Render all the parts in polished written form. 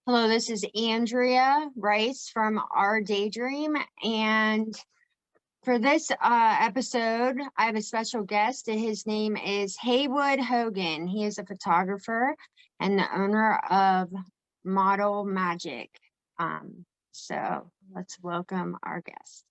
Hello, this is Andrea Rice from OurDayDream, and for this episode, I have a special guest. His name is Haywood Hogan. He is a photographer and the owner of Model Magic. So let's welcome our guest.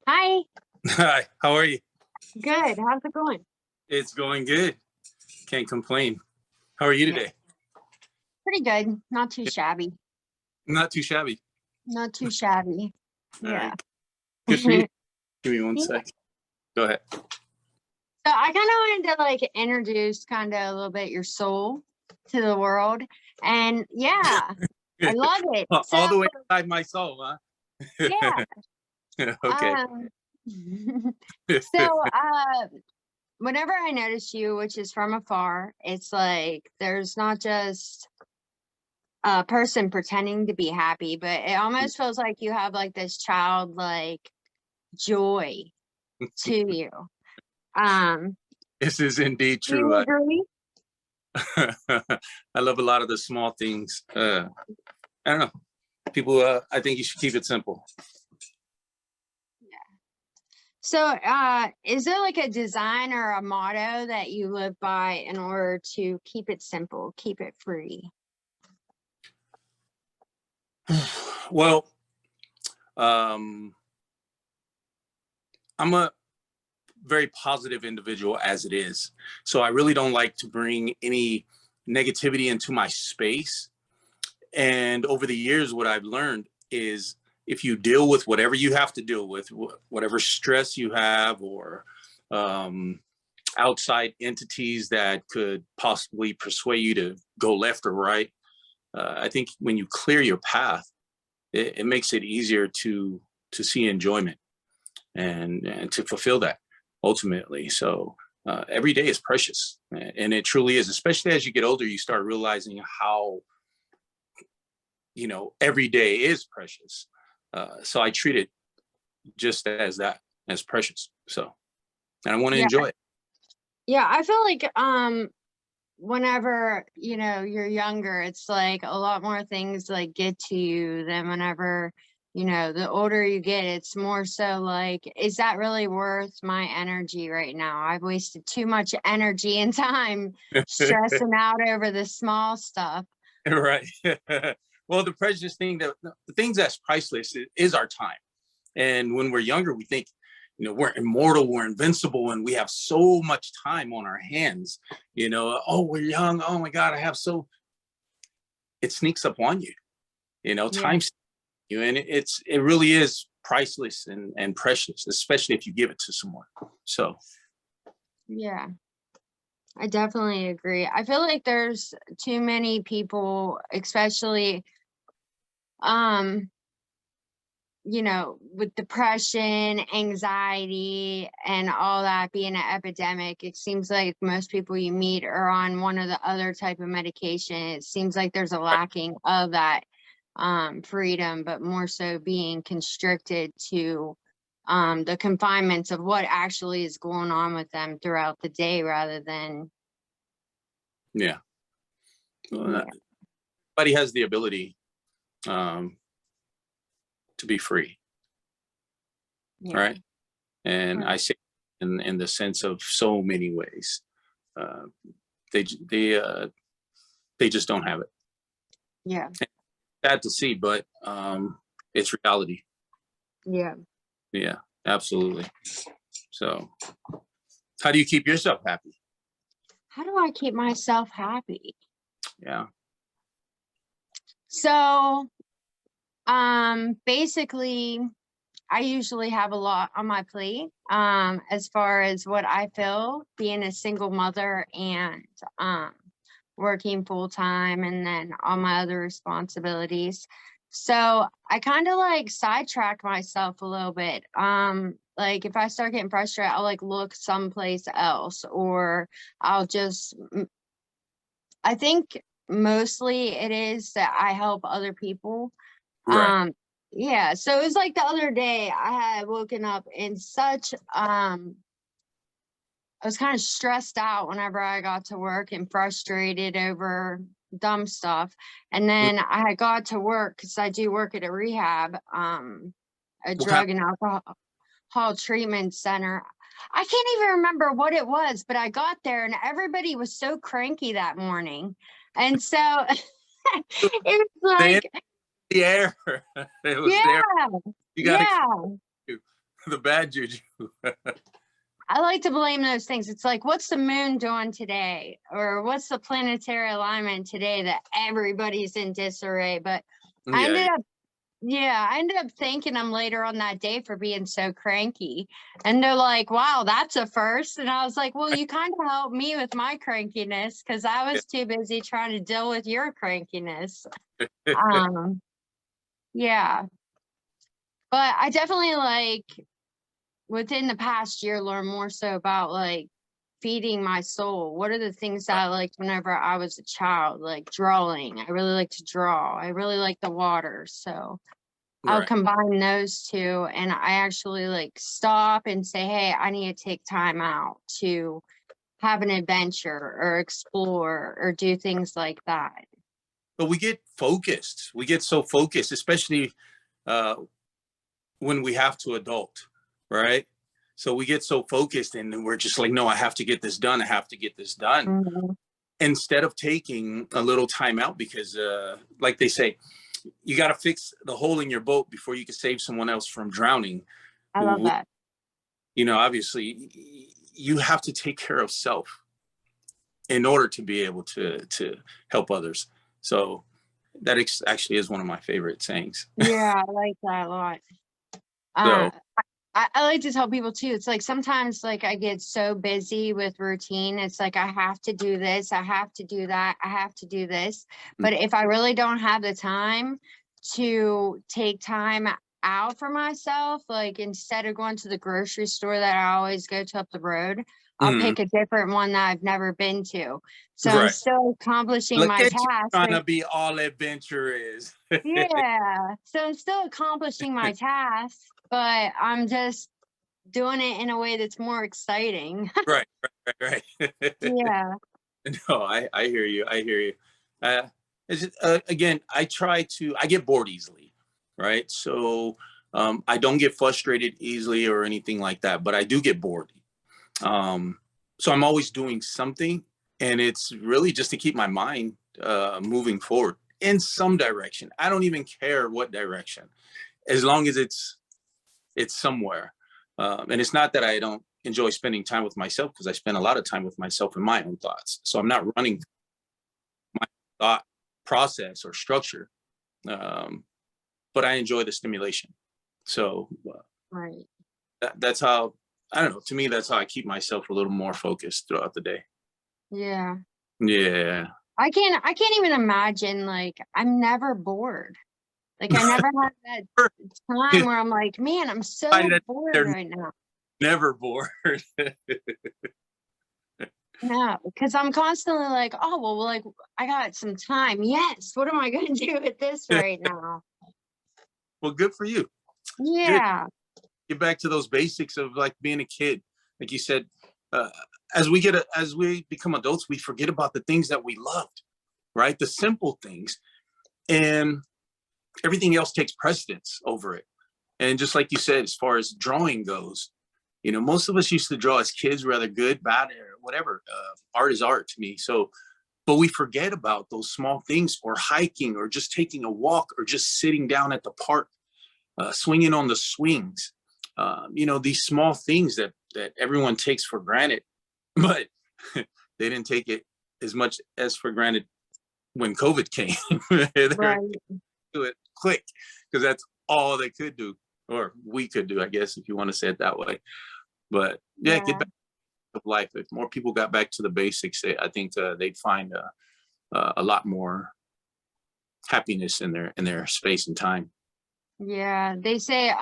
Hi. Hi, how are you? Good. How's it going? It's going good. Can't complain. How are you today? Pretty good. Not too shabby. Not too shabby. Not too shabby. All Yeah. right. Good for you. Give me one Yeah. sec. Go ahead. So I kind of wanted to introduce kind of a little bit your soul to the world. And yeah, I love it. All the way inside my soul, huh? Yeah. Okay. So whenever I notice you, which is from afar, it's like there's not just a person pretending to be happy, but it almost feels like you have like this childlike joy to you. This is indeed Do you true. agree? I love a lot of the small things. I don't know. People, I think you should keep it simple. So is there like a design or a motto that you live by in order to keep it simple, keep it free? Well, I'm a very positive individual as it is. So I really don't like to bring any negativity into my space. And over the years, what I've learned is if you deal with whatever you have to deal with, whatever stress you have, or outside entities that could possibly persuade you to go left or right, I think when you clear your path, it makes it easier to see enjoyment and to fulfill that ultimately. So every day is precious, and it truly is. Especially as you get older, you start realizing how every day is precious. So I treat it just as that, as precious. So, and I want to enjoy it. Yeah, I feel like whenever you're younger, it's like a lot more things like get to you than whenever the older you get. It's more so like, is that really worth my energy right now? I've wasted too much energy and time stressing out over the small stuff. Right. Well, the precious thing, the things that's priceless is our time. And when we're younger, we think, we're immortal, we're invincible, and we have so much time on our hands. Oh, we're young. Oh my God, it sneaks up on you. Time you, and it really is priceless and precious, especially if you give it to someone. So yeah, I definitely agree. I feel like there's too many people, especially with depression, anxiety, and all that being an epidemic. It seems like most people you meet are on one or the other type of medication. It seems like there's a lacking of that freedom, but more so being constricted to the confinements of what actually is going on with them throughout the day, rather than everybody has the ability to be free, right? And I say in the sense of so many ways, they just don't have it. Yeah, sad to see, but it's reality. Yeah, absolutely. So how do you keep yourself happy? How do I keep myself happy? Yeah. So, basically, I usually have a lot on my plate, as far as what I feel being a single mother and, working full time and then all my other responsibilities. So I kind of like sidetrack myself a little bit. Like if I start getting frustrated, I'll like look someplace else, or I'll just, I think mostly it is that I help other people. Right. Yeah, so it was like the other day I had woken up in such I was kind of stressed out whenever I got to work and frustrated over dumb stuff. And Mm. then I had got to work because I do work at a rehab, a What kind drug and alcohol treatment center. I can't even remember what it was, but I got there and everybody was so cranky that morning. And so it was the like, the air? It was there. yeah, You got to yeah. the bad juju. I like to blame those things. It's like, what's the moon doing today? Or what's the planetary alignment today that everybody's in disarray? But I Yeah. ended up, yeah, I ended up thanking them later on that day for being so cranky. And they're like, wow, that's a first. And I was like, well, you kind of helped me with my crankiness because I was too busy trying to deal with your crankiness. Um, yeah. But I definitely like within the past year learned more so about like feeding my soul. What are the things that I liked whenever I was a child? Like drawing. I really like to draw. I really like the water. So I'll Right. combine those two and I actually like stop and say, hey, I need to take time out to have an adventure or explore or do things like that. But we get focused. We get so focused, especially uh, when we have to adult, right? So we get so focused and we're just like, no, I have to get this done. I have to get this done. Mhm. Instead of taking a little time out because, like they say, you got to fix the hole in your boat before you can save someone else from drowning. I love that. You know, obviously, you have to take care of self in order to be able to help others. So that actually is one of my favorite sayings. Yeah, I like that a lot. Uh, So I like to tell people too, it's like sometimes like I get so busy with routine. It's like I have to do this, I have to do that, I have to do this. But if I really don't have the time to take time out for myself, like instead of going to the grocery store that I always go to up the road, I'll mhm, pick a different one that I've never been to. So I'm right. still accomplishing Look my at you task. trying to be all adventurous. Yeah. So I'm still accomplishing my task, but I'm just doing it in a way that's more exciting. Right, right, right. Yeah. No, I hear you. I hear you. Uh, again, I get bored easily, right? So I don't get frustrated easily or anything like that, but I do get bored. So I'm always doing something, and it's really just to keep my mind moving forward in some direction. I don't even care what direction, as long as it's somewhere. And it's not that I don't enjoy spending time with myself, because I spend a lot of time with myself and my own thoughts. So I'm not running my thought process or structure, um, but I enjoy the stimulation. So Right. that's how, I don't know. To me, that's how I keep myself a little more focused throughout the day. Yeah. Yeah. I can't even imagine, like, I'm never bored. Like I never had that time where I'm like, man, I'm so bored They're right now. never bored. No, because I'm constantly like, oh well, like I got some time. Yes. What am I gonna do with this right now? Well, good for you. Good. Yeah. Get back to those basics of like being a kid. Like you said, uh, as we become adults, we forget about the things that we loved, right? The simple things, and everything else takes precedence over it. And just like you said, as far as drawing goes, you know, most of us used to draw as kids, whether good, bad, or whatever. Art is art to me. So, but we forget about those small things, or hiking, or just taking a walk, or just sitting down at the park, swinging on the swings. You know, these small things that that everyone takes for granted, but they didn't take it as much as for granted when COVID came. Right. Do it quick, because that's all they could do, or we could do, I guess, if you want to say it that way. But yeah, get Yeah. back to life. If more people got back to the basics, I think they'd find a lot more happiness in their space and time. Yeah. They say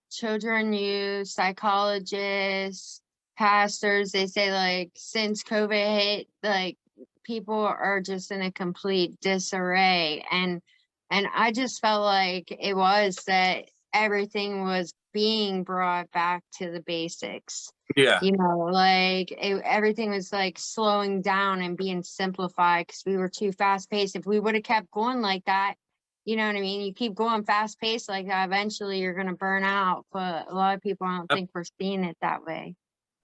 children, youth, psychologists, pastors, they say like since COVID hit, like people are just in a complete disarray. And I just felt like it was that everything was being brought back to the basics. Yeah, You know, like everything was like slowing down and being simplified because we were too fast paced. If we would have kept going like that, you know what I mean? You keep going fast paced like that, eventually you're going to burn out. But a lot of people don't think we're seeing it that way.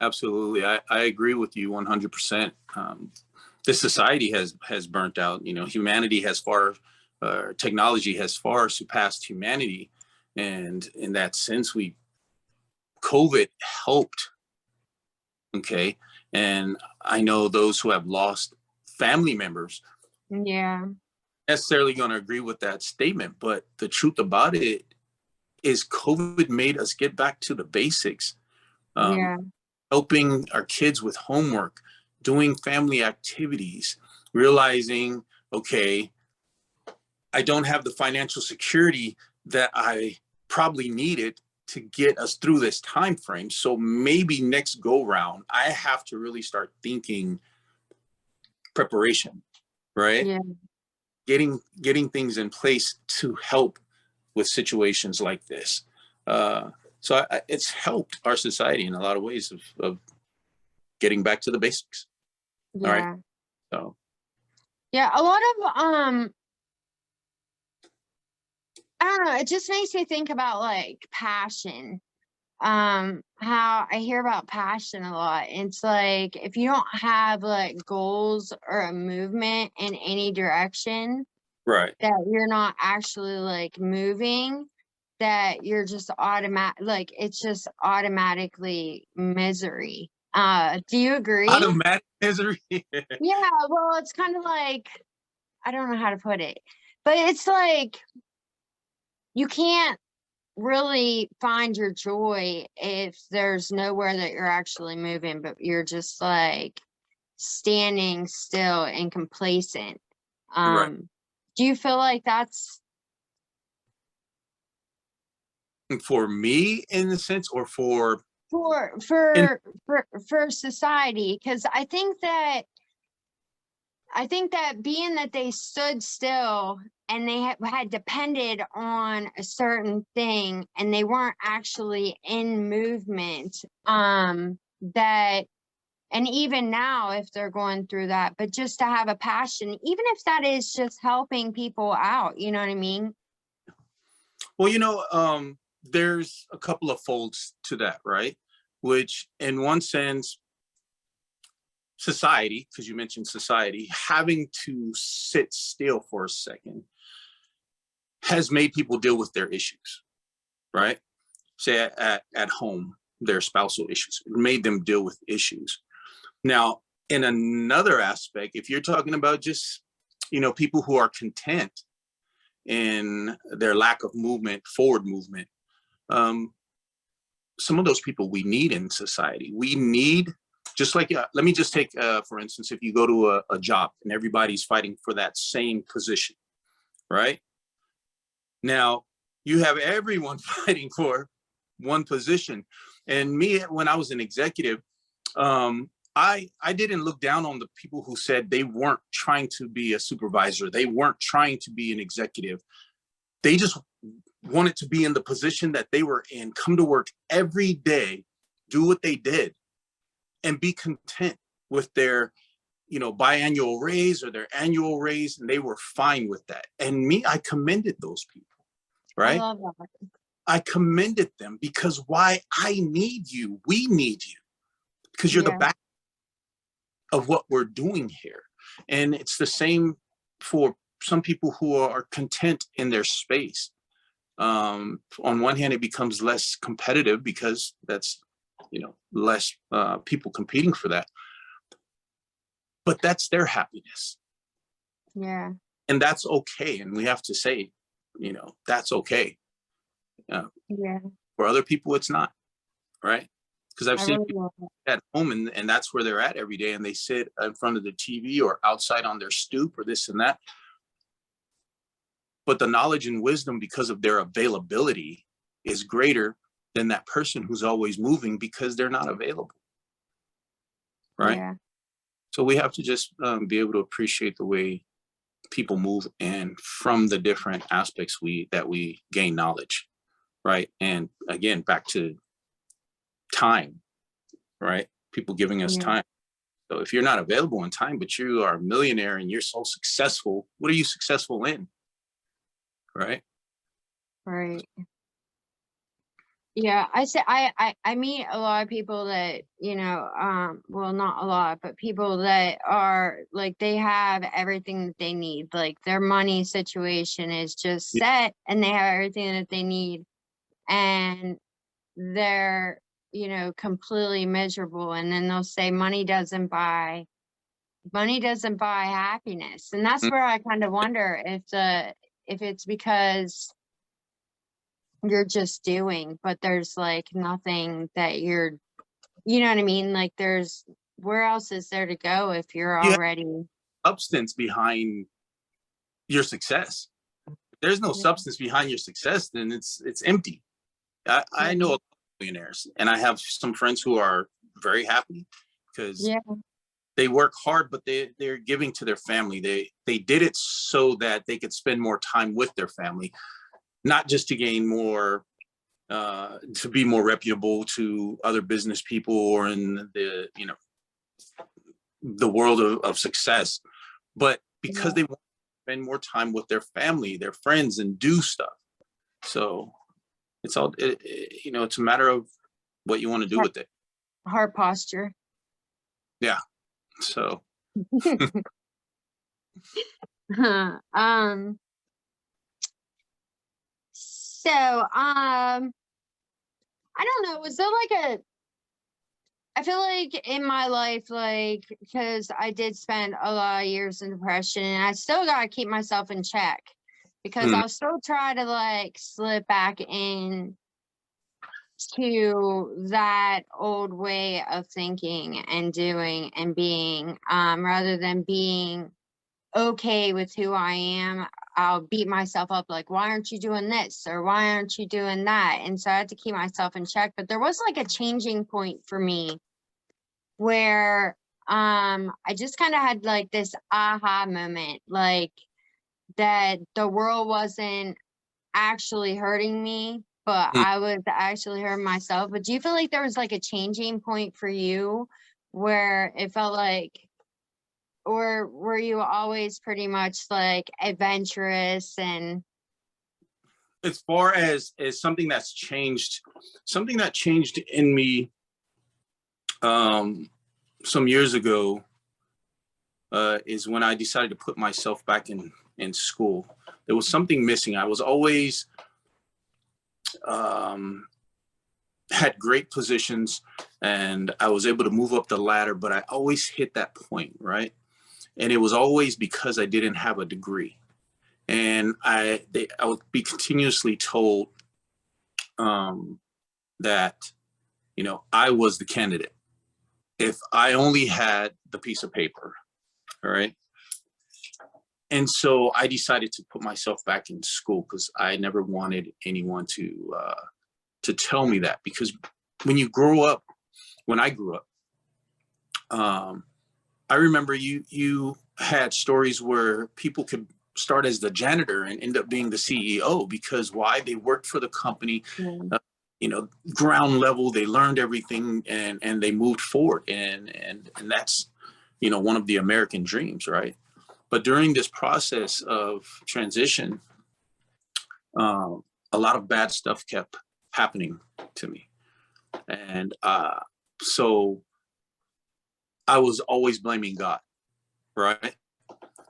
absolutely. I agree with you 100%. This society has burnt out. You know, humanity has far, technology has far surpassed humanity, and in that sense, COVID helped. Okay, and I know those who have lost family members Yeah. necessarily going to agree with that statement, but the truth about it is COVID made us get back to the basics. Yeah. Helping our kids with homework, doing family activities, realizing, okay, I don't have the financial security that I probably needed to get us through this time frame. So maybe next go round, I have to really start thinking preparation, right? Yeah. Getting things in place to help with situations like this. So it's helped our society in a lot of ways of getting back to the basics. Yeah. All right. So Yeah. A lot of I don't know, it just makes me think about like passion. How I hear about passion a lot. It's like if you don't have like goals or a movement in any direction, right. that you're not actually like moving, that you're just like it's just automatically misery. Do you agree? Automatic misery. Yeah, well, it's kind of like, I don't know how to put it, but it's like you can't really find your joy if there's nowhere that you're actually moving, but you're just like standing still and complacent. Right. Do you feel like that's For me, in the sense, or for for in society? Because I think that being that they stood still and they had depended on a certain thing and they weren't actually in movement, that, and even now if they're going through that, but just to have a passion, even if that is just helping people out, you know what I mean? well, there's a couple of folds to that, right? Which, in one sense, society, because you mentioned society, having to sit still for a second has made people deal with their issues, right? Say at home, their spousal issues, it made them deal with issues. Now, in another aspect, if you're talking about just, people who are content in their lack of movement, forward movement, some of those people we need in society. We need, just like, let me just take, for instance, if you go to a job and everybody's fighting for that same position, right? Now, you have everyone fighting for one position. And me, when I was an executive, I didn't look down on the people who said they weren't trying to be a supervisor. They weren't trying to be an executive. They just wanted to be in the position that they were in, come to work every day, do what they did, and be content with their, biannual raise or their annual raise. And they were fine with that. And me, I commended those people, I right? love that. I commended them because why? I need you. We need you because you're the Yeah. back of what we're doing here. And it's the same for some people who are content in their space. On one hand, it becomes less competitive because that's, less people competing for that. But that's their happiness. Yeah. And that's okay. And we have to say, that's okay. Yeah. For other people, it's not, right? Because I've I seen really people love at home and that's where they're at every day, and they sit in front of the TV or outside on their stoop or this and that. But the knowledge and wisdom, because of their availability, is greater than that person who's always moving because they're not available, right? Yeah. So we have to just be able to appreciate the way people move, and from the different aspects that we gain knowledge, right? And again, back to time, right? People giving us Yeah. time. So if you're not available in time, but you are a millionaire and you're so successful, what are you successful in, right? Right. Yeah, I say I meet a lot of people that, well, not a lot, but people that are like, they have everything that they need. Like their money situation is just Yeah. set and they have everything that they need, and they're, completely miserable. And then they'll say money doesn't buy happiness. And that's Mm. where I kind of wonder if it's because you're just doing, but there's like nothing that you know what I mean? Like where else is there to go if you're You have already. substance behind your success. If there's no Yeah. substance behind your success, then it's empty. I know a lot of millionaires, and I have some friends who are very happy because Yeah. they work hard, but they're giving to their family. They did it so that they could spend more time with their family, not just to gain more, to be more reputable to other business people or in the world of success, but because Yeah. they want to spend more time with their family, their friends, and do stuff. So it's all, it's a matter of what you want to do with it. Heart posture. Yeah. So um I don't know, was there like I feel like in my life, like, because I did spend a lot of years in depression, and I still got to keep myself in check because mm, I'll still try to like slip back in to that old way of thinking and doing and being, rather than being okay with who I am. I'll beat myself up like, why aren't you doing this? Or why aren't you doing that? And so I had to keep myself in check. But there was like a changing point for me where I just kind of had like this aha moment, like that the world wasn't actually hurting me, but mm. I was actually hurting myself. But do you feel like there was like a changing point for you where it felt like, or were you always pretty much like adventurous and. As far as something that changed in me some years ago, is when I decided to put myself back in school. There was something missing. I was always had great positions and I was able to move up the ladder, but I always hit that point, right? And it was always because I didn't have a degree. And I would be continuously told that, I was the candidate if I only had the piece of paper, all right? And so I decided to put myself back in school because I never wanted anyone to tell me that. Because when you grow up, when I grew up, I remember you had stories where people could start as the janitor and end up being the CEO because why? They worked for the company, Yeah. Ground level, they learned everything and they moved forward. And that's, one of the American dreams, right? But during this process of transition, a lot of bad stuff kept happening to me. And so I was always blaming God, right?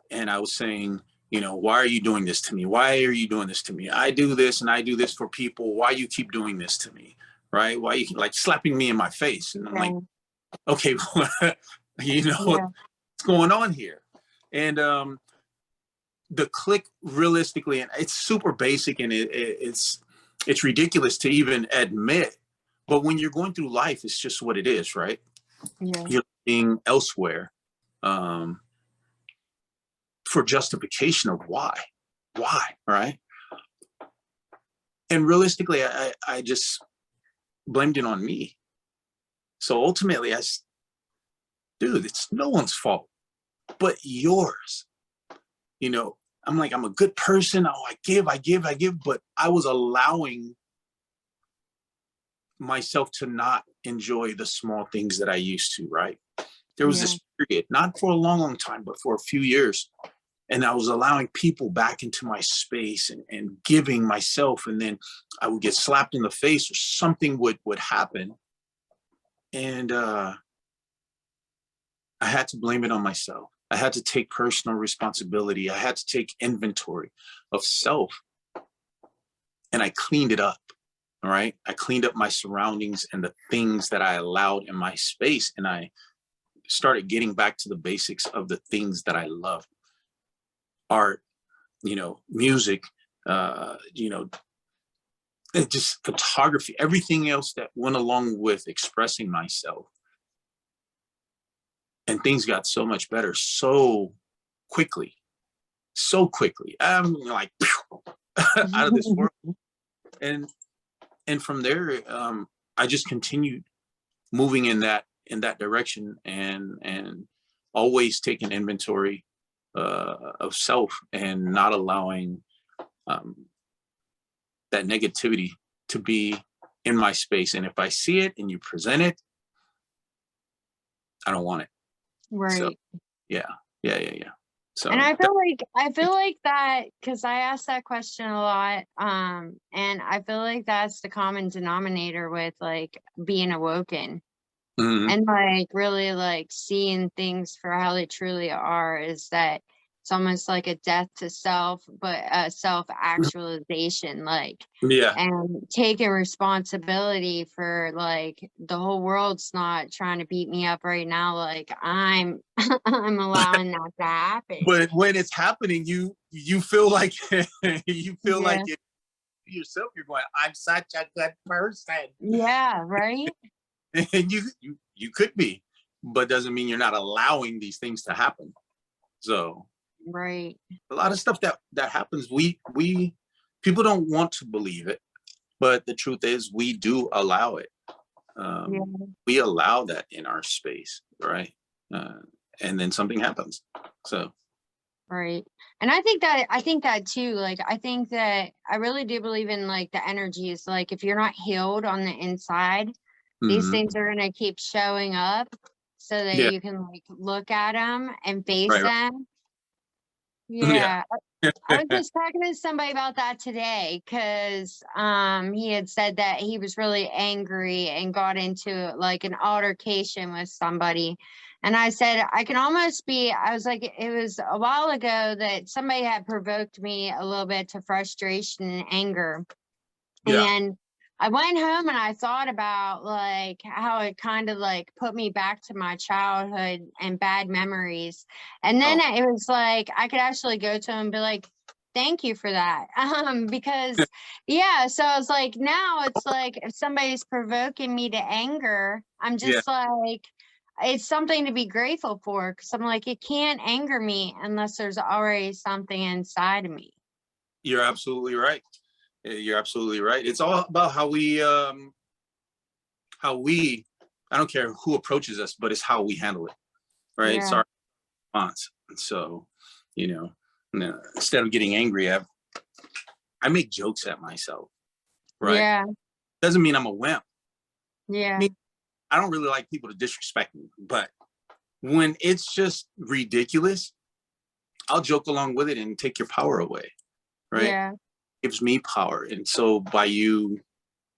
And I was saying, why are you doing this to me? Why are you doing this to me? I do this and I do this for people. Why you keep doing this to me, right? Why you like slapping me in my face? And I'm like, Yeah. okay, you know Yeah. what's going on here? And the click, realistically, and it's super basic, and it's ridiculous to even admit, but when you're going through life, it's just what it is, right? Yeah. You're looking elsewhere for justification of why, right? And realistically, I just blamed it on me. So ultimately, dude, it's no one's fault but yours. You know, I'm like, I'm a good person. Oh, I give, but I was allowing myself to not enjoy the small things that I used to, right? There was Yeah. this period, not for a long, long time, but for a few years. And I was allowing people back into my space and giving myself. And then I would get slapped in the face or something would happen. And I had to blame it on myself. I had to take personal responsibility. I had to take inventory of self, and I cleaned it up. All right. I cleaned up my surroundings and the things that I allowed in my space. And I started getting back to the basics of the things that I love: art, music, and just photography, everything else that went along with expressing myself. And things got so much better so quickly, so quickly. I'm like out of this world. And from there, I just continued moving in that direction, and always taking inventory of self, and not allowing that negativity to be in my space. And if I see it and you present it, I don't want it. So Right. yeah. So And I feel like that, because I ask that question a lot, and I feel like that's the common denominator with like being awoken mhm. and like really like seeing things for how they truly are, is that it's almost like a death to self, but a self actualization, like, Yeah. and taking responsibility for like the whole world's not trying to beat me up right now, like I'm I'm allowing that to happen. But when it's happening, you feel like you feel like Yeah. it yourself. You're going, I'm such a good person, Yeah, right. and you could be, but doesn't mean you're not allowing these things to happen. So Right. a lot of stuff that happens, we people don't want to believe it, but the truth is we do allow it. Yeah. We allow that in our space, right? uh, and then something happens. So Right. And I think that too, like I think that I really do believe in like the energies. Like if you're not healed on the inside, these mhm. things are gonna keep showing up so that Yeah, you can like look at them and face right, them. yeah. Yeah. I was just talking to somebody about that today, because he had said that he was really angry and got into like an altercation with somebody. And I said, I was like, it was a while ago that somebody had provoked me a little bit to frustration and anger. Yeah. And I went home and I thought about like how it kind of like put me back to my childhood and bad memories. And then Oh, it was like I could actually go to him and be like, thank you for that. Because yeah, so I was like, now it's like if somebody's provoking me to anger, I'm yeah. just like, it's something to be grateful for, because I'm like, it can't anger me unless there's already something inside of me. You're absolutely right. You're absolutely right. It's all about how we, I don't care who approaches us, but it's how we handle it, right? It's Yeah. our response. And so, instead of getting angry, I make jokes at myself, right? Yeah. Doesn't mean I'm a wimp. I Yeah. mean, I don't really like people to disrespect me, but when it's just ridiculous, I'll joke along with it and take your power away, right? Yeah. Gives me power. And so by you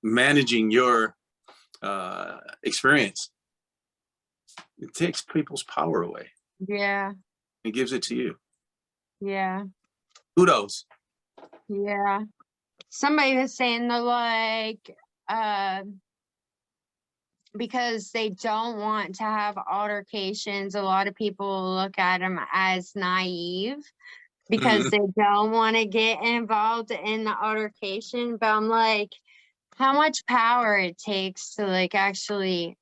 managing your experience, it takes people's power away. Yeah. It gives it to you. Yeah. Kudos. Yeah. Somebody was saying the like, uh, because they don't want to have altercations. A lot of people look at them as naive because Mhm. they don't want to get involved in the altercation. But I'm like, how much power it takes to like actually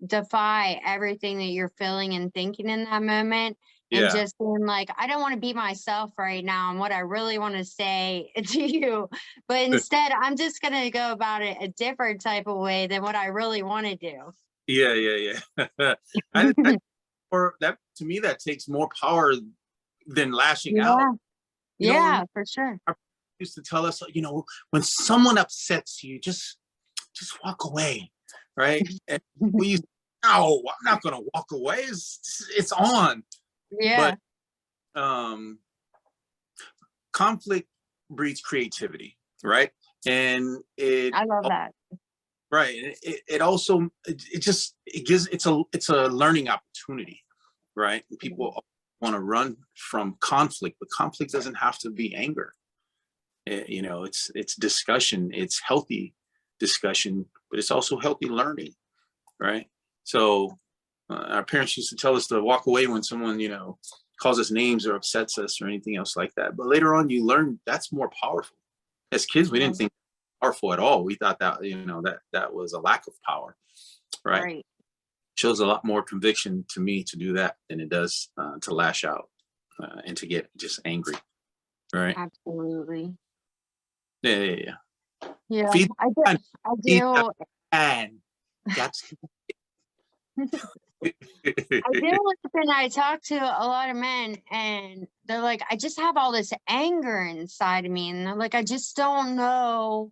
defy everything that you're feeling and thinking in that moment, and Yeah. just being like, I don't want to be myself right now and what I really want to say to you, but instead I'm just gonna go about it a different type of way than what I really want to do. Yeah, yeah, yeah. That, or that to me, that takes more power than lashing out. Yeah, You know, yeah, for sure. our parents used to tell us, when someone upsets you, just walk away, right? And we used, no, I'm not gonna walk away. It's on. But Yeah, um conflict breeds creativity, right? And I love that. right, it also it gives it's a learning opportunity, right? And people want to run from conflict, but conflict doesn't have to be anger. It's discussion, it's healthy discussion, but it's also healthy learning, right? So our parents used to tell us to walk away when someone calls us names or upsets us or anything else like that. But later on, you learn that's more powerful. As kids, we didn't Right, think powerful at all. We thought that that was a lack of power, right? right. Shows a lot more conviction to me to do that than it does to lash out and to get just angry, right? Absolutely. Yeah, yeah, yeah. Yeah, Feed I do. the I feed the do. man. That's I do listen. I talk to a lot of men, and they're like, I just have all this anger inside of me. And they're like, I just don't know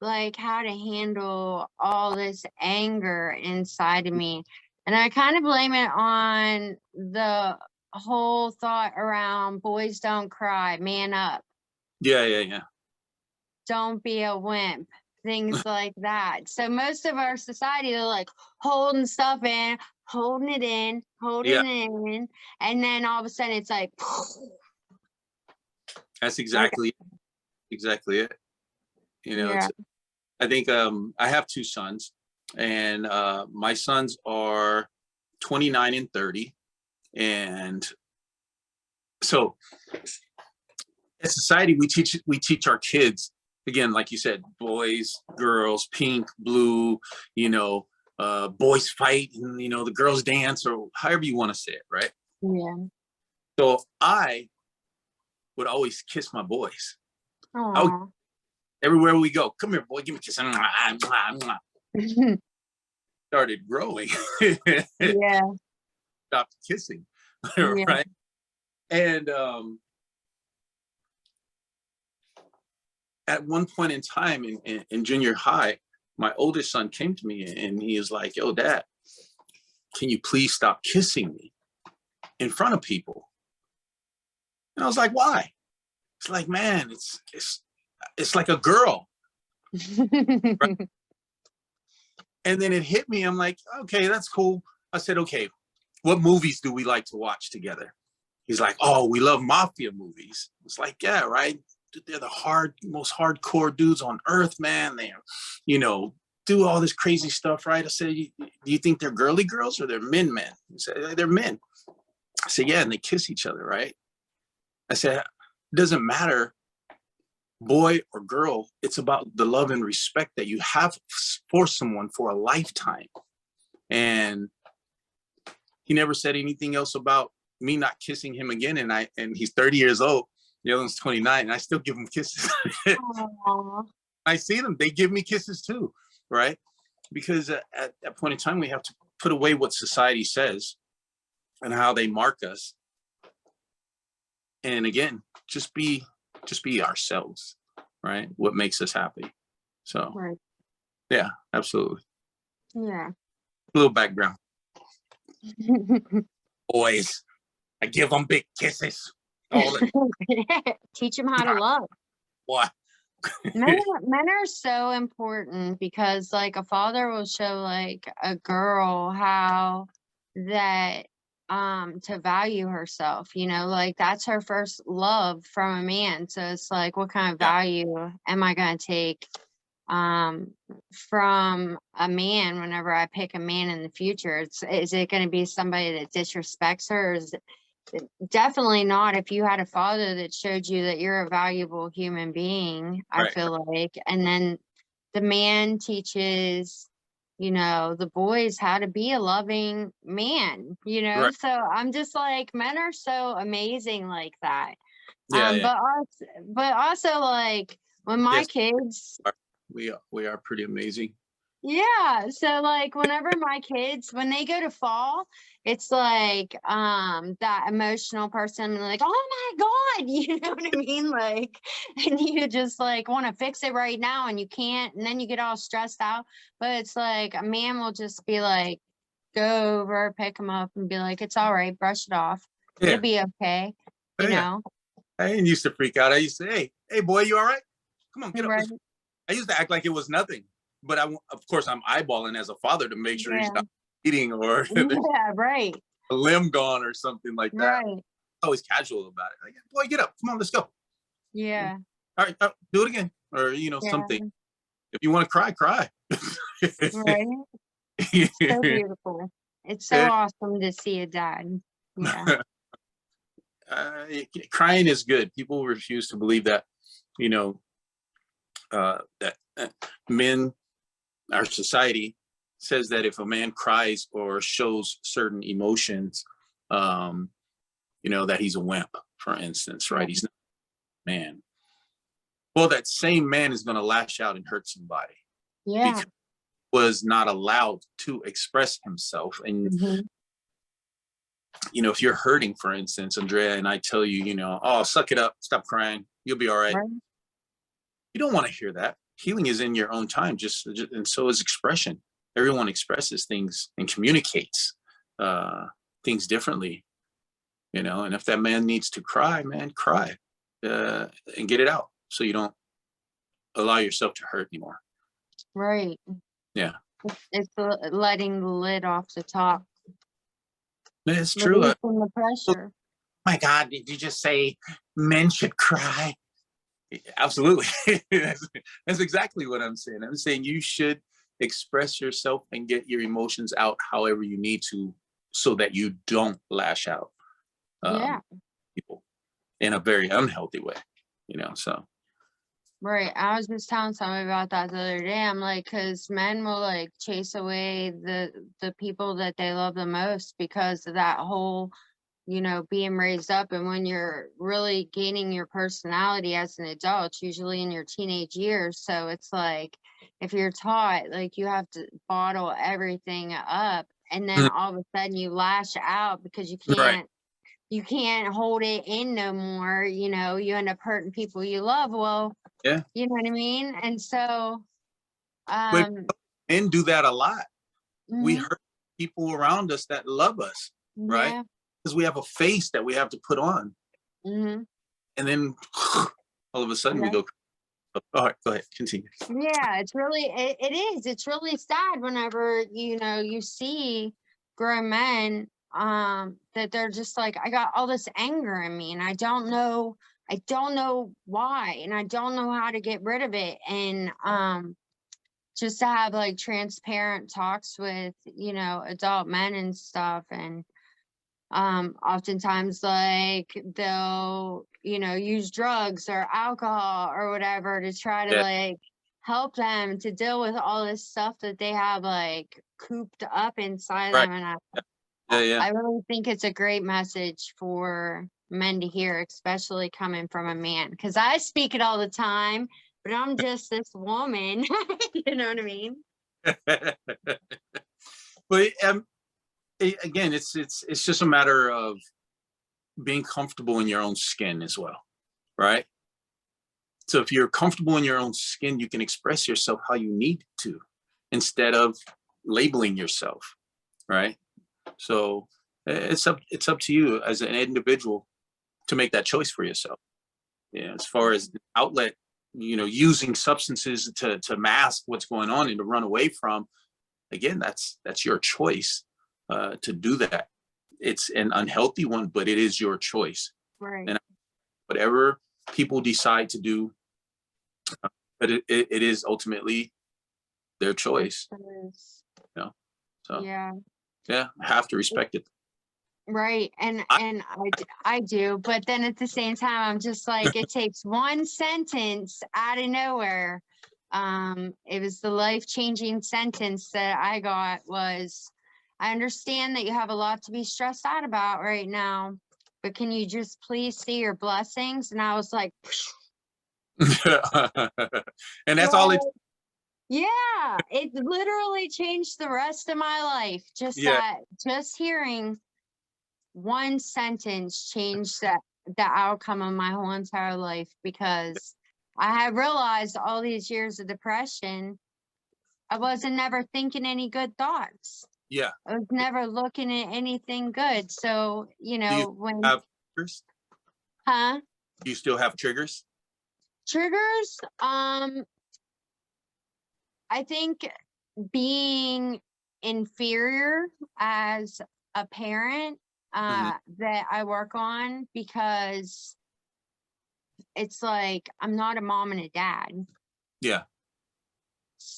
like how to handle all this anger inside of me. And I kind of blame it on the whole thought around boys don't cry, man up, yeah, yeah, yeah, don't be a wimp, things like that. So most of our society are like holding stuff in, holding it in, yeah. holding it in, and then all of a sudden it's like, That's like exactly it. yeah, It's I think I have two sons, and my sons are 29 and 30, and so as society we teach our kids, again, like you said, boys, girls, pink, blue, boys fight, and the girls dance, or however you want to say it, right? yeah. So I would always kiss my boys. I would, Aw. everywhere we go, come here, boy, give me a kiss. Started growing. Yeah, Stopped kissing, yeah, right? And at one point in time in junior high, my oldest son came to me and he is like, "Yo, Dad, can you please stop kissing me in front of people?" And I was like, "Why?" It's like, man, it's like a girl. Right? And then it hit me. I'm like, okay, that's cool. I said, okay, what movies do we like to watch together? He's like, oh, we love mafia movies. It's like, yeah, right. They're the most hardcore dudes on earth, man. They're, you know, do all this crazy stuff, right? I said, do you think they're girly girls or they're men? He said, they're men. I said, yeah, and they kiss each other, right? I said, it doesn't matter, boy or girl. It's about the love and respect that you have for someone for a lifetime. And he never said anything else about me not kissing him again. And he's 30 years old. The other one's 29, and I still give him kisses. Aw. I see them; they give me kisses too, right? Because at that point in time, we have to put away what society says and how they mark us, and again, just be ourselves, right? What makes us happy. So, Right. yeah, absolutely. Yeah. A little background, boys. I give them big kisses. All the Teach them how to love. what? Men are so important because like a father will show like a girl how that to value herself, like that's her first love from a man. So it's like, what kind of Yeah, value am I going to take from a man. Whenever I pick a man in the future, is it going to be somebody that disrespects her? Or is it, definitely not if you had a father that showed you that you're a valuable human being, I Right. feel like. And then the man teaches, you know, the boys how to be a loving man, you know? Right. So I'm just like, men are so amazing like that. Yeah. Yeah. But also like when my Yes. kids, We are pretty amazing. yeah, so like whenever my kids, when they go to fall, it's like that emotional person like, oh my God, you know what I mean? Like, and you just like want to fix it right now and you can't, and then you get all stressed out. But it's like a man will just be like, go over, pick him up and be like, it's all right, brush it off. It'll Yeah. be okay, you Yeah. know? I didn't used to freak out. I used to say, hey, boy, you all right? Come on, get up. Right. I used to act like it was nothing. But of course, I'm eyeballing as a father to make sure he's Yeah. not eating or Yeah, right. a limb gone or something like that. Right. Always casual about it. Like, boy, get up. Come on, let's go. Yeah. All right, do it again. Or, Yeah. something. If you want to cry, cry. Right. So beautiful. It's so awesome to see a dad. Yeah. Crying is good. People refuse to believe that, that men, our society says that if a man cries or shows certain emotions, that he's a wimp, for instance, right? He's not a man. Well, that same man is going to lash out and hurt somebody Yeah. because he was not allowed to express himself. And, if you're hurting, for instance, Andrea, and I tell you, oh, suck it up, stop crying, you'll be all right. Right. You don't want to hear that. Healing is in your own time, and so is expression. Everyone expresses things and communicates things differently, and if that man needs to cry, man, cry and get it out so you don't allow yourself to hurt anymore. Right. Yeah. It's letting the lid off the top. It's true. From the pressure. My God, did you just say men should cry? Absolutely. That's exactly what I'm saying. I'm saying you should express yourself and get your emotions out however you need to so that you don't lash out people in a very unhealthy way, so. Right. I was just telling somebody about that the other day. I'm like, because men will like chase away the people that they love the most because of that whole, being raised up. And when you're really gaining your personality as an adult, usually in your teenage years. So it's like, if you're taught, like you have to bottle everything up and then all of a sudden you lash out because you can't. Right. You can't hold it in no more, you end up hurting people you love. Well, yeah, you know what I mean? And so, but men do that a lot. We mhm, hurt people around us that love us, right? yeah, Because we have a face that we have to put on. mhm, And then all of a sudden we yeah. go, all right, go ahead, continue. Yeah, it's really, it is. It's really sad whenever, you see grown men, that they're just like, I got all this anger in me and I don't know why, and I don't know how to get rid of it. And, just to have like transparent talks with, adult men and stuff. And, oftentimes like they'll, use drugs or alcohol or whatever to try to Yeah, like help them to deal with all this stuff that they have like cooped up inside right. them. And Yeah. I really think it's a great message for men to hear, especially coming from a man, because I speak it all the time, but I'm just this woman. You know what I mean? But again, it's just a matter of being comfortable in your own skin as well, right? So if you're comfortable in your own skin, you can express yourself how you need to instead of labeling yourself, right? So it's up to you as an individual to make that choice for yourself. Yeah, as far as the outlet, using substances to mask what's going on and to run away from, again, that's your choice to do that. It's an unhealthy one, but it is your choice. Right. And whatever people decide to do, but it is ultimately their choice, Yes. you know. So Yeah. yeah, I have to respect it. Right. I do, but then at the same time, I'm just like, it takes one sentence out of nowhere. It was the life-changing sentence that I got was, I understand that you have a lot to be stressed out about right now, but can you just please see your blessings? And I was like, And that's all it. well, yeah, it literally changed the rest of my life. Yeah, Just hearing one sentence changed the outcome of my whole entire life, because I had realized all these years of depression, I wasn't never thinking any good thoughts. yeah. I was never looking at anything good. So, Do you when, have triggers? huh? Do you still have triggers? Triggers, I think being inferior as a parent, Hmm. that I work on, because it's like I'm not a mom and a dad. Yeah,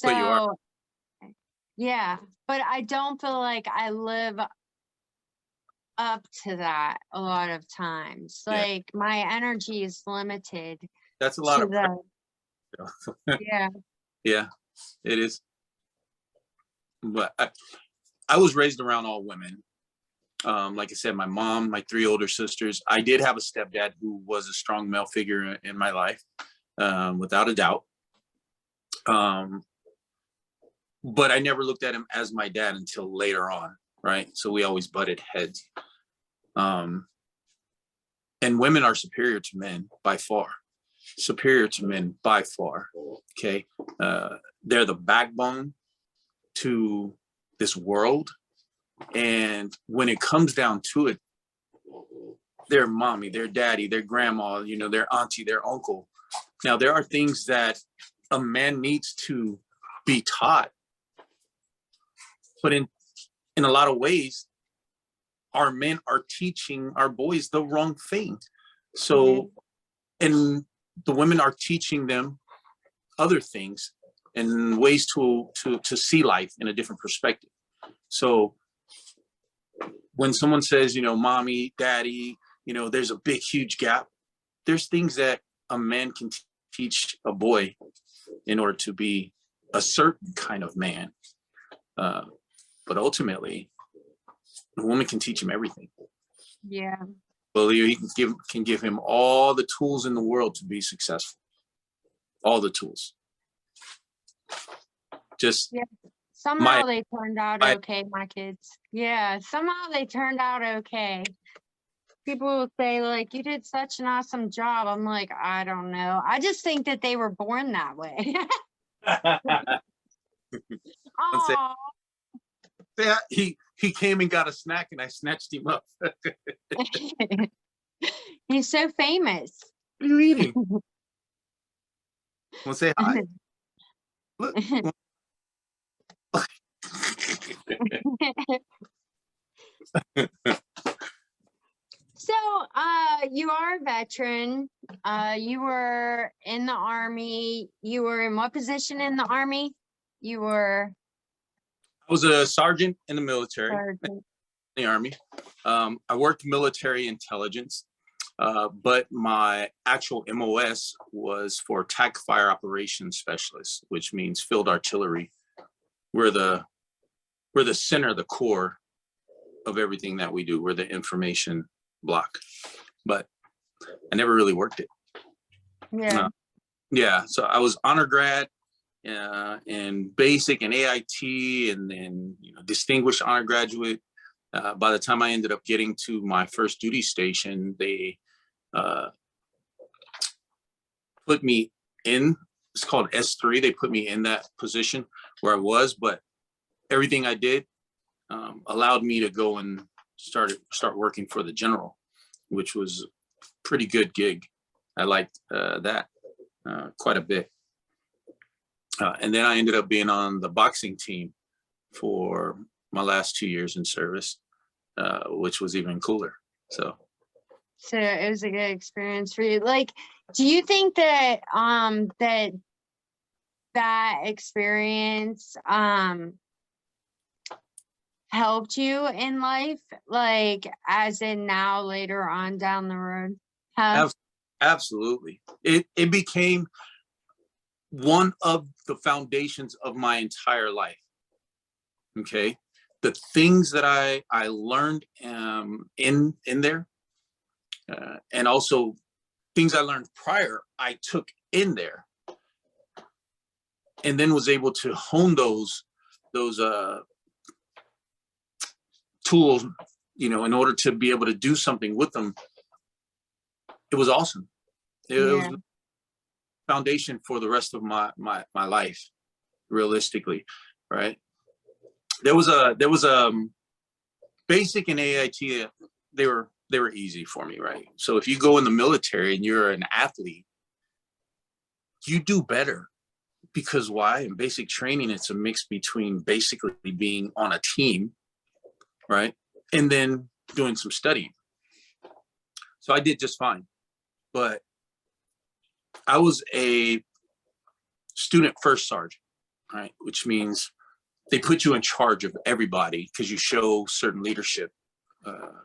but you are. So, yeah, but I don't feel like I live up to that a lot of times. Yeah, Like my energy is limited that's a lot to of the, pressure. yeah. Yeah, it is. But I was raised around all women. Like I said, my mom, my three older sisters. I did have a stepdad who was a strong male figure in my life, without a doubt. But I never looked at him as my dad until later on, right? So we always butted heads. And women are superior to men by far. Superior to men by far. Okay, they're the backbone to this world, and when it comes down to it, their mommy, their daddy, their grandma, their auntie, their uncle. Now, there are things that a man needs to be taught, but in a lot of ways, our men are teaching our boys the wrong thing. So, and the women are teaching them other things and ways to see life in a different perspective. So when someone says, mommy, daddy, there's a big, huge gap. There's things that a man can teach a boy in order to be a certain kind of man. But ultimately, a woman can teach him everything. Yeah. Well, he can give him all the tools in the world to be successful. All the tools. Just Yeah. Somehow they turned out okay, my kids. Yeah, somehow they turned out okay. People will say, like, you did such an awesome job. I'm like, I don't know. I just think that they were born that way. say, Oh, yeah, he came and got a snack and I snatched him up. he's so famous. What are you eating? Want to say hi? Look. So, you are a veteran. You were in the Army. You were in what position in the Army? You were I was a sergeant in the military, sergeant. in the Army. I worked military intelligence, but my actual MOS was for TAC fire operations specialist, which means field artillery. We're the center, the core of everything that we do. We're the information block, but I never really worked it. Yeah. Yeah, so I was honor grad in basic and AIT, and then distinguished honor graduate. By the time I ended up getting to my first duty station, they put me in. It's called S3. They put me in that position where I was, but everything I did allowed me to go and start working for the general, which was a pretty good gig. I liked that quite a bit. And then I ended up being on the boxing team for my last 2 years in service, which was even cooler. So it was a good experience for you. Like, do you think that that that experience helped you in life, like as in now later on down the road? Absolutely. It became one of the foundations of my entire life. Okay. The things that I learned in there, and also things I learned prior, I took in there, and then was able to hone those tools, you know, in order to be able to do something with them. It was awesome. It was foundation for the rest of my life, realistically, right? There was basic and AIT, they were easy for me, right? So if you go in the military and you're an athlete, you do better. Because why? In basic training, it's a mix between basically being on a team, right, and then doing some studying. So I did just fine. But I was a student first sergeant, right, which means they put you in charge of everybody because you show certain leadership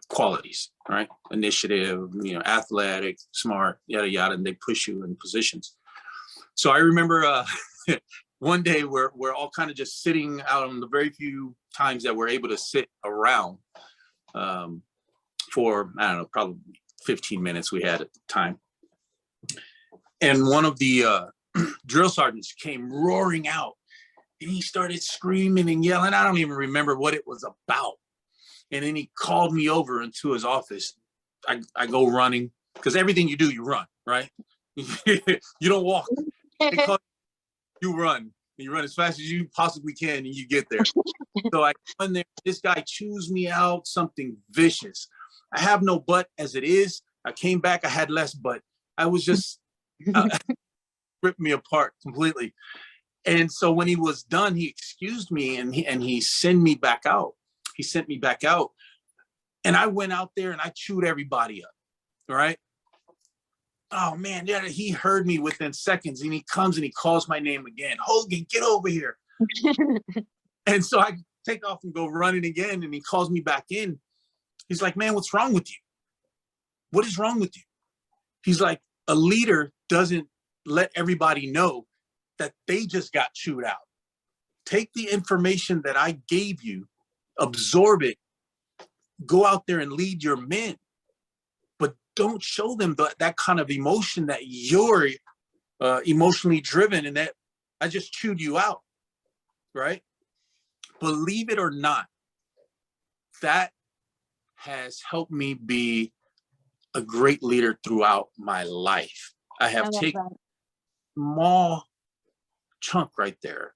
qualities, right? Initiative, you know, athletic, smart, yada yada, and they push you in positions. So I remember one day we're all kind of just sitting out on the very few times that we're able to sit around for, I don't know, probably 15 minutes we had at the time. And one of the drill sergeants came roaring out, and he started screaming and yelling. I don't even remember what it was about. And then he called me over into his office. I go running, because everything you do, you run, right? You don't walk. You run. You run as fast as you possibly can, and you get there. So I run there. This guy chews me out something vicious. I have no butt as it is. I came back, I had less butt. I was just ripped me apart completely. And so when he was done, he excused me, and he sent me back out. He sent me back out. And I went out there and I chewed everybody up. Right? Oh man, yeah, he heard me within seconds, and he comes and he calls my name again. Hogan, get over here. And so I take off and go running again, and he calls me back in. He's like, man, what's wrong with you? What is wrong with you? He's like, a leader doesn't let everybody know that they just got chewed out. Take the information that I gave you, absorb it, go out there and lead your men. But don't show them that kind of emotion, that you're emotionally driven and that I just chewed you out, right? Believe it or not, that has helped me be a great leader throughout my life. I have taken a small chunk right there,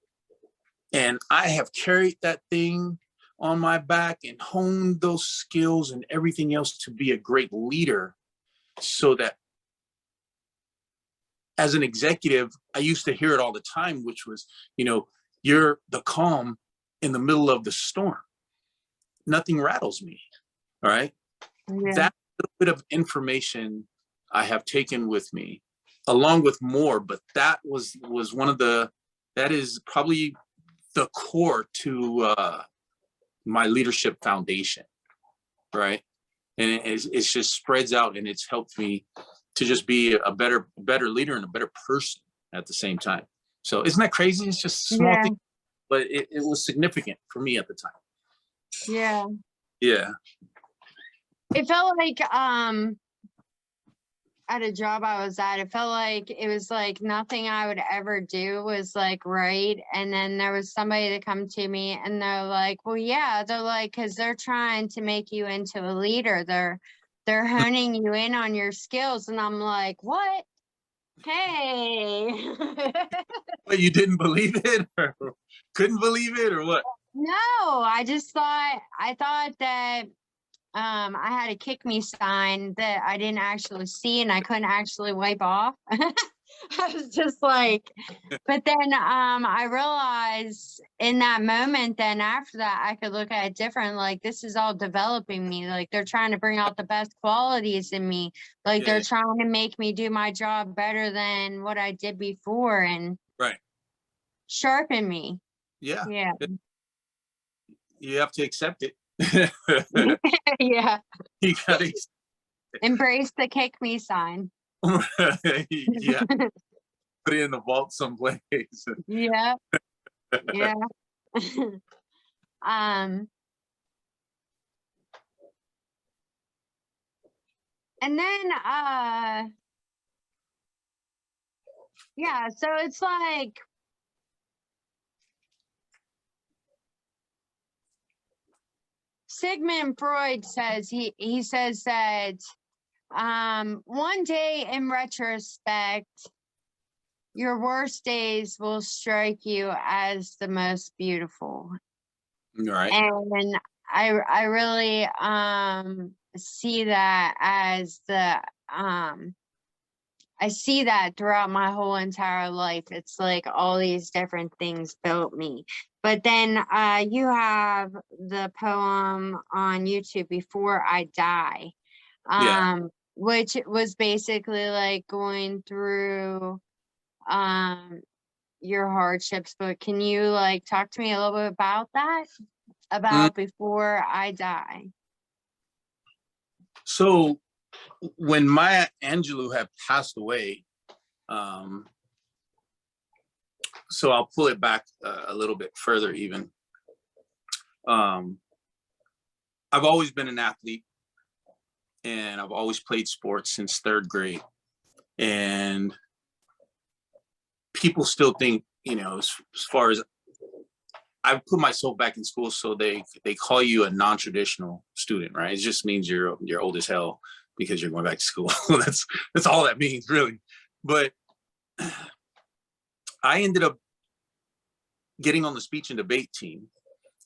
and I have carried that thing on my back and honed those skills and everything else to be a great leader. So that as an executive, I used to hear it all the time, which was, you know, you're the calm in the middle of the storm. Nothing rattles me. All right. Yeah. That little bit of information I have taken with me, along with more, but that was one of that is probably the core to my leadership foundation. Right. And it's just spreads out, and it's helped me to just be a better leader and a better person at the same time. So isn't that crazy? It's just a small thing, but it was significant for me at the time. Yeah. Yeah. It felt like at a job I was at, it felt like it was like nothing I would ever do was like right. And then there was somebody to come to me, and they're like, well, yeah, they're like, because they're trying to make you into a leader. They're honing you in on your skills. And I'm like, what? Hey. But you didn't believe it, or couldn't believe it, or what? No, I thought that I had a kick me sign that I didn't actually see, and I couldn't actually wipe off. I was just like, but then I realized in that moment, then after that, I could look at it different. Like, this is all developing me. Like, they're trying to bring out the best qualities in me. Like, they're trying to make me do my job better than what I did before. And right. sharpen me. Yeah. Yeah. You have to accept it. Yeah. You gotta Embrace the kick me sign. yeah, put it in the vault someplace. Yeah. Yeah. um and then yeah, so it's like Sigmund Freud says, he says that one day in retrospect, your worst days will strike you as the most beautiful. Right. And I really see that as the I see that throughout my whole entire life. It's like all these different things built me. But then you have the poem on YouTube, Before I Die, Yeah. which was basically like going through your hardships. But can you like talk to me a little bit about that? Mm. About Before I Die. So when Maya Angelou had passed away, so I'll pull it back a little bit further even. I've always been an athlete, and I've always played sports since 3rd grade. And people still think, you know, as far as I put myself back in school, so they call you a non-traditional student, right? It just means you're old as hell because you're going back to school. that's all that means, really. But I ended up getting on the speech and debate team,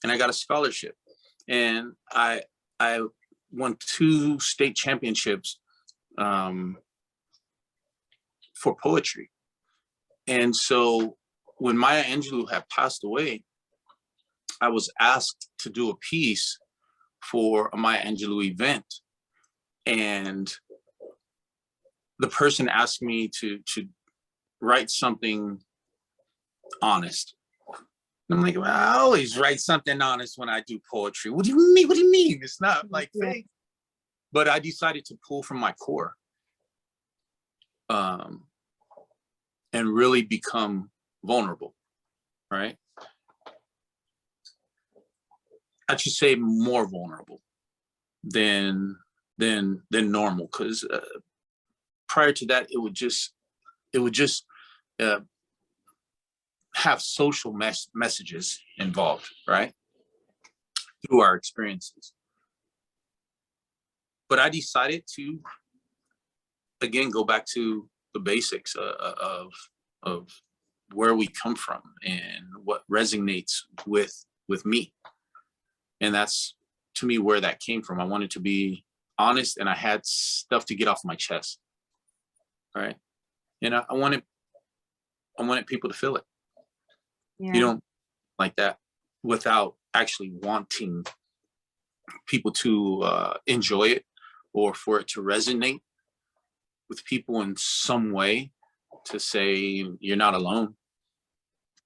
and I got a scholarship, and I won 2 state championships for poetry. And so when Maya Angelou had passed away, I was asked to do a piece for a Maya Angelou event, and the person asked me to write something honest. And I'm like, well, I always write something honest when I do poetry. What do you mean? What do you mean? It's not like fake. But I decided to pull from my core, and really become vulnerable, right? I should say more vulnerable than normal, because prior to that, it would just have social messages involved, right, through our experiences. But I decided to, again, go back to the basics of where we come from and what resonates with me. And that's, to me, where that came from. I wanted to be honest, and I had stuff to get off my chest, right? And I wanted people to feel it. Yeah. You don't like that without actually wanting people to enjoy it, or for it to resonate with people in some way, to say you're not alone.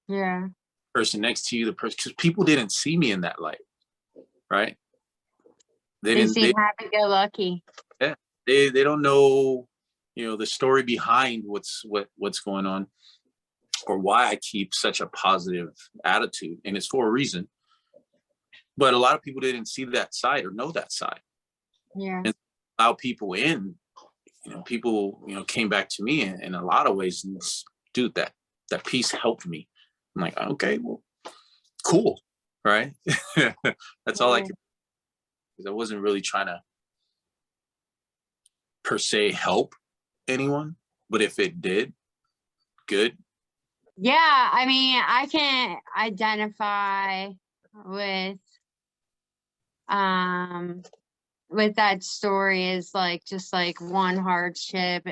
Yeah. Person next to you, the person, because people didn't see me in that light, right? They seem happy-go-lucky. Yeah, they don't know, you know, the story behind what's going on, or why I keep such a positive attitude, and it's for a reason. But a lot of people didn't see that side or know that side. Yeah. And allow people in, you know, people, you know, came back to me in a lot of ways, and dude, that piece helped me. I'm like, okay, well, cool, right? That's all I could, because I wasn't really trying to per se help anyone, but if it did, good. Yeah, I mean, I can identify with that story, is like just like one hardship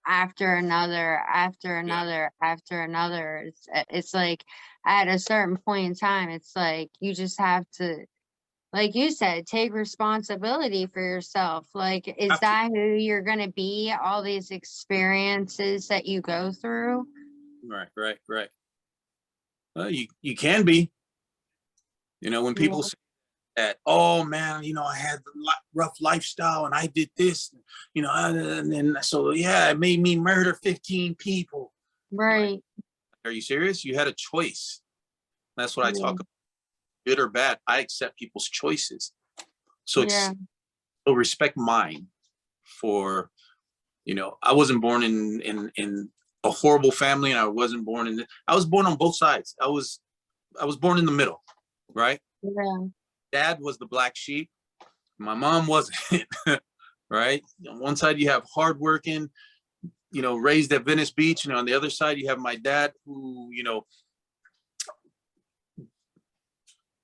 after another, after another, after another. It's like at a certain point in time, it's like you just have to, like you said, take responsibility for yourself. Like, is that who you're going to be? All these experiences that you go through? Right. Well, you can be, when Yeah. people say that, oh man, I had a rough lifestyle and I did this, and then so yeah, it made me murder 15 people. I'm like, Right. are you serious? You had a choice. That's what I Yeah. talk about. Good or bad, I accept people's choices. So Yeah. so respect mine for, I wasn't born in a horrible family, and I was born on both sides. I was born in the middle, right? Yeah. Dad was the black sheep. My mom wasn't, right? On one side you have hardworking, raised at Venice Beach, and on the other side you have my dad who,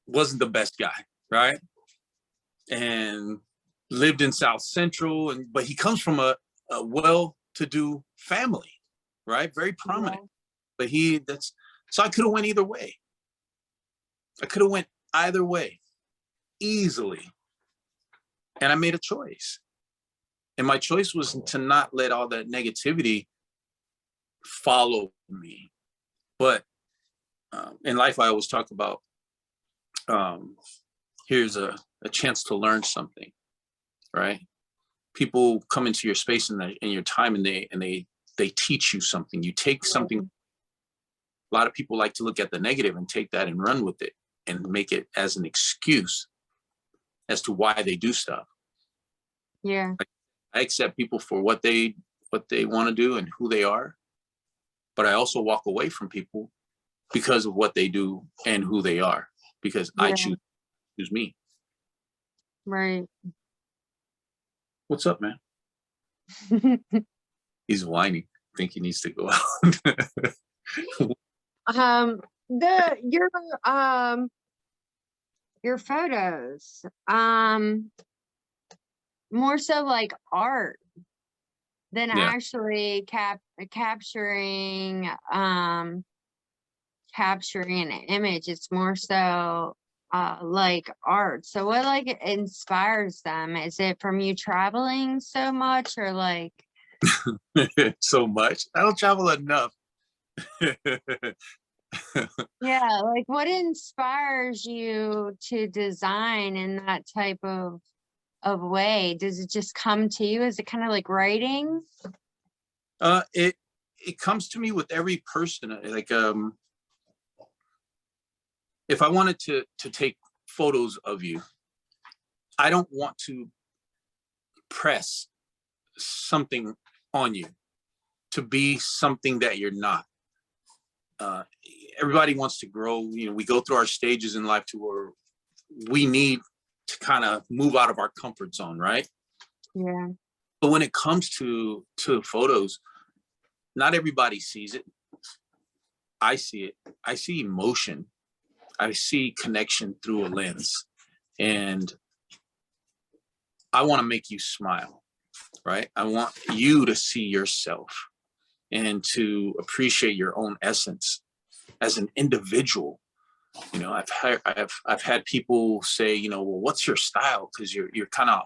wasn't the best guy, right? And lived in South Central, but he comes from a well-to-do family, right? Very prominent. Yeah. But so I could have went either way. I could have went either way easily. And I made a choice. And my choice was to not let all that negativity follow me. But in life, I always talk about, here's a chance to learn something, right? People come into your space and your time, and they teach you something. You take something. A lot of people like to look at the negative and take that and run with it and make it as an excuse as to why they do stuff. Yeah. I accept people for what they want to do and who they are, but I also walk away from people because of what they do and who they are, because I Yeah. choose me. Right. What's up, man? He's whining. I think he needs to go out. Your photos, more so like art than Yeah. actually capturing an image. It's more so like art. So what like inspires them? Is it from you traveling so much, or like So much. I don't travel enough. yeah, like what inspires you to design in that type of way? Does it just come to you? Is it kind of like writing? It comes to me with every person. Like if I wanted to take photos of you, I don't want to press something on you to be something that you're not. Everybody wants to grow. We go through our stages in life to where we need to kind of move out of our comfort zone, right? Yeah. But when it comes to photos, not everybody sees it. I see it. I see emotion. I see connection through a lens. And I want to make you smile, right? I want you to see yourself and to appreciate your own essence as an individual. I've had people say, well, what's your style? Because you're kind of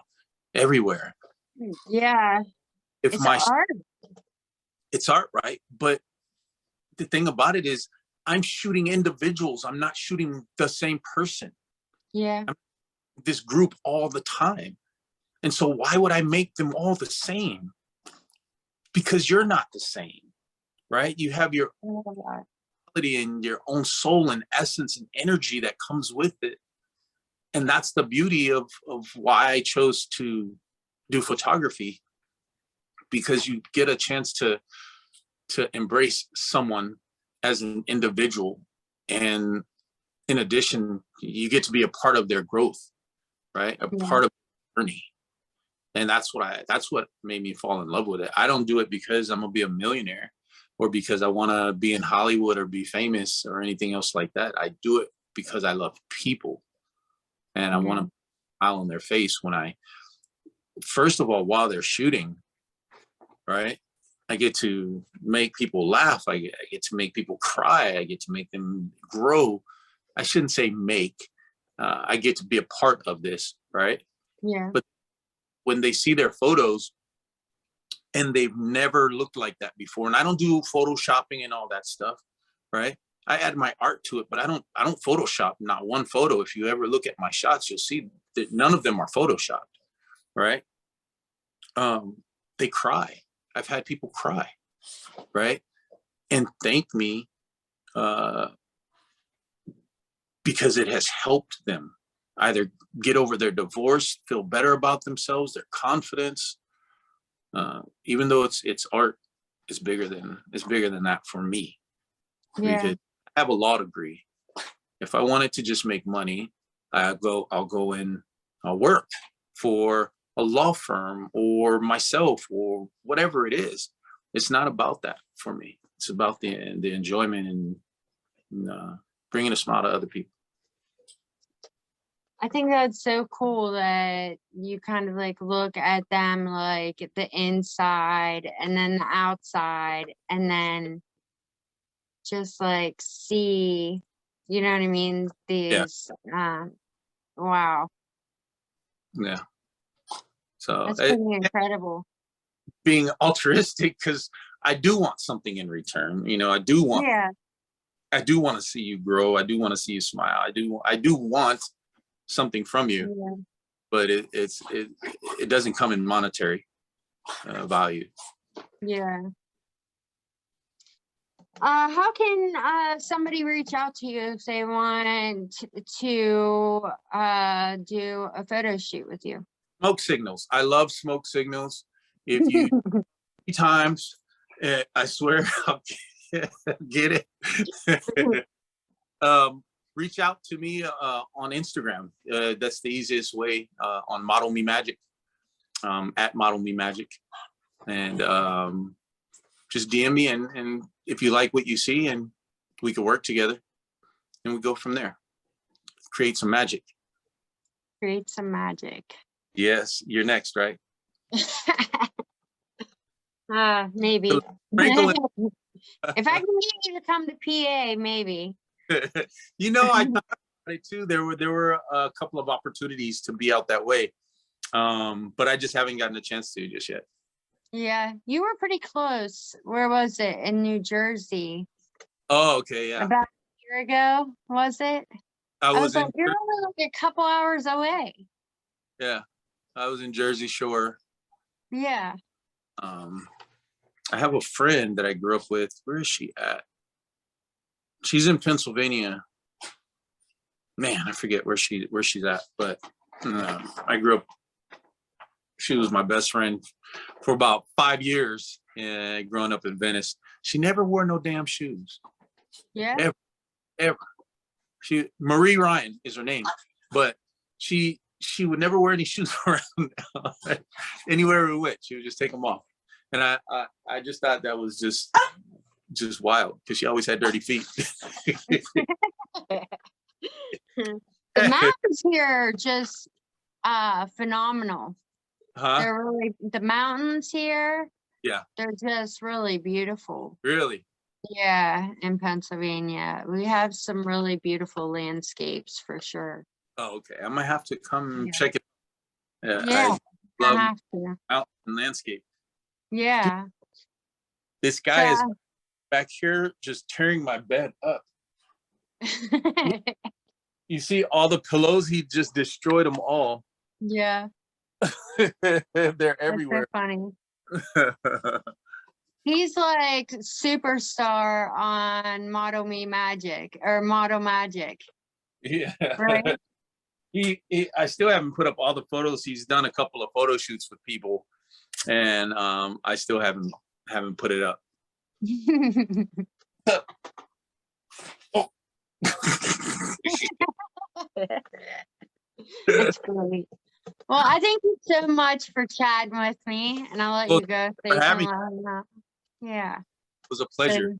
everywhere. Yeah. It's art, right? But the thing about it is, I'm shooting individuals. I'm not shooting the same person. Yeah. I'm this group all the time. And so why would I make them all the same? Because you're not the same, right? You have your quality and your own soul and essence and energy that comes with it. And that's the beauty of why I chose to do photography, because you get a chance to embrace someone as an individual. And in addition, you get to be a part of their growth, right? A part of the journey. And that's what made me fall in love with it. I don't do it because I'm gonna be a millionaire or because I want to be in Hollywood or be famous or anything else like that. I do it because I love people, and I want to smile on their face first of all, while they're shooting, right? I get to make people laugh. I get to make people cry. I get to make them grow. I shouldn't say make. I get to be a part of this, right? Yeah. But when they see their photos and they've never looked like that before, and I don't do photoshopping and all that stuff, right? I add my art to it, but I don't Photoshop not one photo. If you ever look at my shots, you'll see that none of them are Photoshopped, right? They cry. I've had people cry, right? And thank me because it has helped them either get over their divorce, feel better about themselves, their confidence. Even though it's art, it's bigger than that for me. Yeah. Because I have a law degree. If I wanted to just make money, I'll go and I'll work for a law firm or myself or whatever it is. It's not about that for me. It's about the enjoyment and bringing a smile to other people. I think that's so cool that you kind of like look at them like the inside and then the outside, and then just like see, you know what I mean? These, wow, Yeah. So that's pretty incredible. being altruistic, because I do want something in return. You know, I do want to see you grow. I do want to see you smile. I do want something from you, but it doesn't come in monetary value. Yeah. How can somebody reach out to you if they want to do a photo shoot with you? Smoke signals. I love smoke signals. If you times, I swear I'll get it. Reach out to me on Instagram. That's the easiest way. On Model Me Magic, at Model Me Magic, and just DM me, and if you like what you see, and we can work together, and we go from there. Create some magic. Create some magic. Yes, you're next, right? Maybe. If I can get you to come to PA, maybe. You know, I thought about it too. There were a couple of opportunities to be out that way, but I just haven't gotten a chance to just yet. Yeah, you were pretty close. Where was it? In New Jersey. Oh, okay, yeah. About a year ago, was it? I was like, you're only like a couple hours away. Yeah, I was in Jersey Shore. Yeah. I have a friend that I grew up with. Where is she at? She's in Pennsylvania. Man, I forget where she's at, but I grew up. She was my best friend for about 5 years, growing up in Venice. She never wore no damn shoes. Yeah. Ever. Marie Ryan is her name, but she would never wear any shoes around anywhere we went. She would just take them off, and I just thought that was just wild, because she always had dirty feet. The mountains here are just phenomenal. Huh? They're really, the mountains here, Yeah, they're just really beautiful. really. Yeah, in Pennsylvania, we have some really beautiful landscapes for sure. Oh, okay. I might have to come check it. Yeah, I love have to. mountain landscape. Yeah. This guy is back here just tearing my bed up. You see all the pillows? He just destroyed them all. Yeah. They're everywhere. That's so funny. He's like superstar on Model Me Magic or Model Magic. Yeah. Right. I still haven't put up all the photos. He's done a couple of photo shoots with people, and I still haven't put it up. That's great. Well, I thank you so much for chatting with me, and I'll let you go. So you can let him know. Yeah. It was a pleasure. So,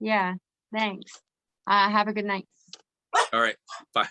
yeah. Thanks. Have a good night. All right. Bye.